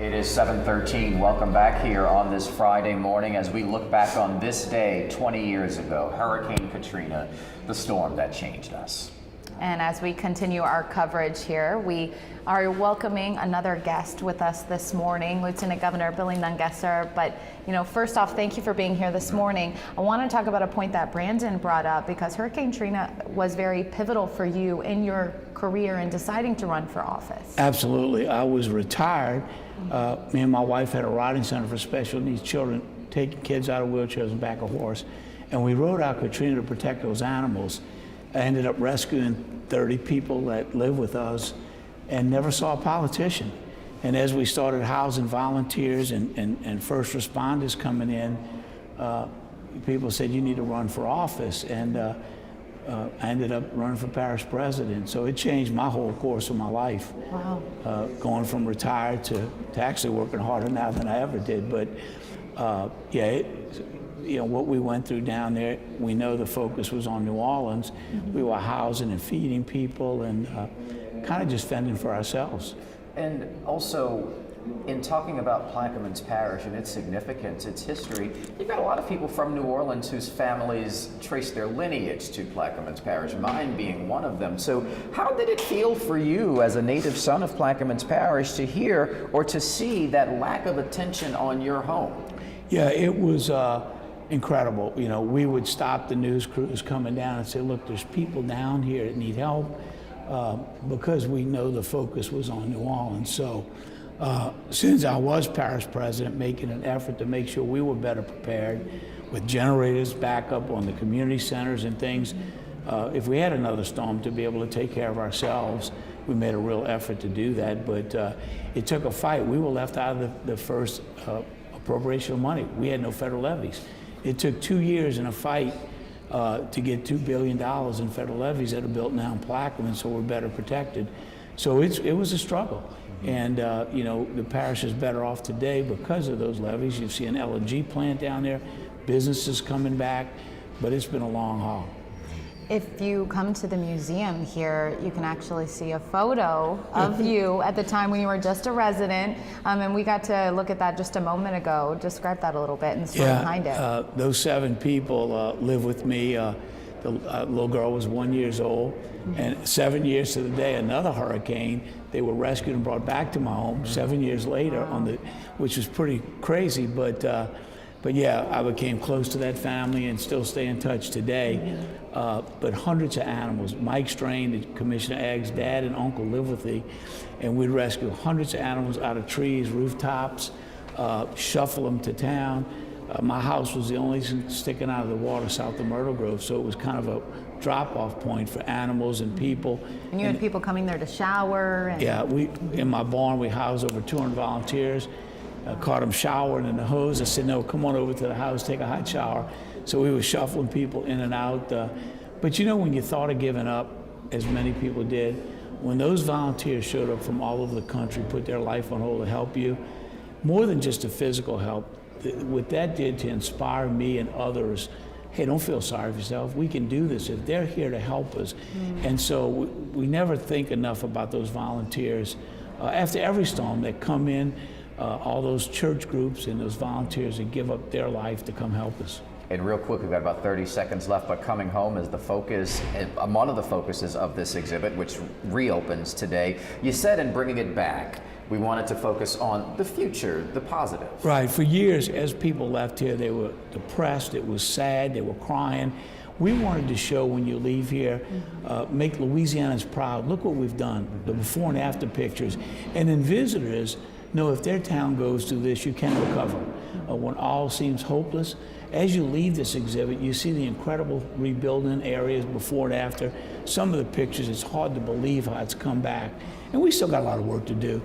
It is 7:13. Welcome back here on this Friday morning as we look back on this day 20 years ago, Hurricane Katrina, the storm that changed us. And as we continue our coverage here, we are welcoming another guest with us this morning, Lieutenant Governor Billy Nungesser. But, first off, thank you for being here this morning. I want to talk about a point that Brandon brought up, because Hurricane Katrina was very pivotal for you in your career in deciding to run for office. Absolutely. I was retired. Me and my wife had a riding center for special needs children, taking kids out of wheelchairs and back of horse. And we rode out Katrina to protect those animals. I ended up rescuing 30 people that live with us and never saw a politician. And as we started housing volunteers and first responders coming in, people said, you need to run for office. And I ended up running for parish president. So it changed my whole course of my life. Wow. Going from retired to actually working harder now than I ever did. But what we went through down there, we know the focus was on New Orleans. Mm-hmm. We were housing and feeding people and kind of just fending for ourselves. And also, in talking about Plaquemines Parish and its significance, its history, you've got a lot of people from New Orleans whose families trace their lineage to Plaquemines Parish, mine being one of them. So how did it feel for you as a native son of Plaquemines Parish to hear or to see that lack of attention on your home? Yeah, it was incredible. We would stop the news crews coming down and say, look, there's people down here that need help, because we know the focus was on New Orleans. So since I was parish president, making an effort to make sure we were better prepared with generators, backup on the community centers and things, if we had another storm, to be able to take care of ourselves, we made a real effort to do that. But it took a fight. We were left out of the first appropriation of money. We had no federal levies. It took 2 years in a fight to get $2 billion in federal levies that are built now in Plaquemines, so we're better protected. So it was a struggle. And the parish is better off today because of those levies. You see an LNG plant down there, businesses coming back, but it's been a long haul. If you come to the museum here, you can actually see a photo of you at the time when you were just a resident, and we got to look at that just a moment ago. Describe that a little bit and the story behind it. Those 7 people live with me. The little girl was 1 year old, and 7 years to the day, another hurricane, they were rescued and brought back to my home 7 years later, which was pretty crazy, but yeah, I became close to that family and still stay in touch today. But hundreds of animals. Mike Strain, the Commissioner Egg's dad and uncle live with me, and we'd rescue hundreds of animals out of trees, rooftops, shuffle them to town. My house was the only thing sticking out of the water south of Myrtle Grove, so it was kind of a drop-off point for animals and people. And you had people coming there to shower? Yeah, in my barn, we housed over 200 volunteers. Caught them showering in the hose. I said, no, come on over to the house, take a hot shower. So we were shuffling people in and out. But when you thought of giving up, as many people did, when those volunteers showed up from all over the country, put their life on hold to help you, more than just the physical help, what that did to inspire me and others, hey, don't feel sorry for yourself. We can do this if they're here to help us. And so we never think enough about those volunteers. After every storm, they come in, all those church groups and those volunteers that give up their life to come help us. And real quick, we've got about 30 seconds left, but coming home is the focus, one of the focuses of this exhibit, which reopens today. You said in bringing it back, we wanted to focus on the future, the positive. Right. For years, as people left here, they were depressed, it was sad, they were crying. We wanted to show when you leave here, make Louisianans proud. Look what we've done, the before and after pictures. And then visitors know if their town goes through this, you can recover. When all seems hopeless, as you leave this exhibit, you see the incredible rebuilding areas before and after. Some of the pictures, it's hard to believe how it's come back. And we still got a lot of work to do.